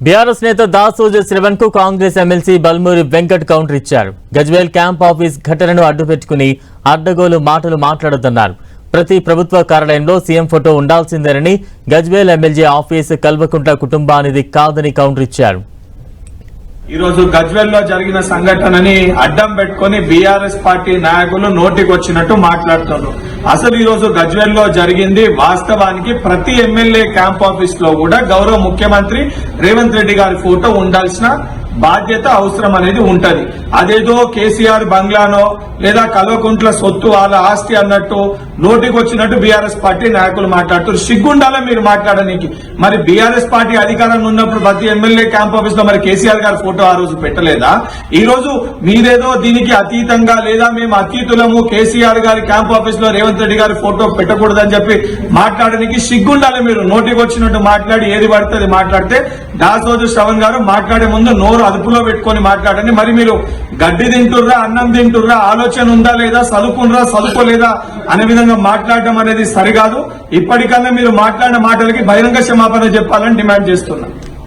BRS నేత దాసోజు శ్రవణ్ కు Congress MLC Balmuri Venkat counter ఇచ్చారు. గజ్వేల్ క్యాంప్ ఆఫీస్ ఘటనను అడ్డుపెట్టుకుని అడ్డగోలు మాటలు మాట్లాడొద్దన్నారు. ప్రతి ప్రభుత్వ కార్యాలయంలో సీఎం ఫోటో ఉండాల్సిందేనని, గజ్వేల్ ఎమ్మెల్యే ఆఫీస్ కల్వకుంట్ల కుటుంబానిది కాదని కౌంటర్ ఇచ్చారు. ఈ రోజు గజ్వేల్ లో జరిగిన సంఘటనని అడ్డం పెట్టుకుని బీఆర్ఎస్ పార్టీ నాయకులు నోటికి వచ్చినట్టు మాట్లాడుతున్నారు. అసలు ఈ రోజు గజ్వేల్ లో జరిగింది వాస్తవానికి ప్రతి ఎమ్మెల్యే క్యాంప్ ఆఫీస్ లో కూడా గౌరవ ముఖ్యమంత్రి రేవంత్ రెడ్డి గారి ఫోటో ఉండాల్సిన బాధ్యత అవసరం అనేది ఉంటది. అదేదో కేసీఆర్ బంగ్లానో లేదా కల్వకుంట్ల సొత్తు వాళ్ళ ఆస్తి అన్నట్టు నోటికి వచ్చినట్టు బీఆర్ఎస్ పార్టీ నాయకులు మాట్లాడుతారు. సిగ్గుండాలా మీరు మాట్లాడడానికి? మరి బీఆర్ఎస్ పార్టీ అధికారంలో ఉన్నప్పుడు ప్రతి ఎమ్మెల్యే క్యాంప్ ఆఫీస్ లో మరి కేసీఆర్ గారి ఫోటో ఆ రోజు పెట్టలేదా? ఈ రోజు మీరేదో దీనికి అతీతంగా లేదా మేము అతీతులము, కేసీఆర్ గారి క్యాంప్ ఆఫీస్ లో రేవంత్ రెడ్డి గారి ఫోటో పెట్టకూడదని చెప్పి మాట్లాడడానికి సిగ్గుండాలి. మీరు నోటికి వచ్చినట్టు మాట్లాడి ఏది పడుతుంది మాట్లాడితే దాసోజు శ్రవణ్ గారు మాట్లాడే ముందు నోరు అదుపులో పెట్టుకుని మాట్లాడండి. మరి మీరు గడ్డి తింటుర్రా, అన్నం తింటుర్రా, ఆలోచన ఉందా లేదా, చదువుకున్నారా చదువుకోలేదా అనే విధంగా మాట్లాడడం అనేది సరికాదు. ఇప్పటికన్నా మీరు మాట్లాడిన మాటలకి బహిరంగ క్షమాపణ చెప్పాలని డిమాండ్ చేస్తున్నా.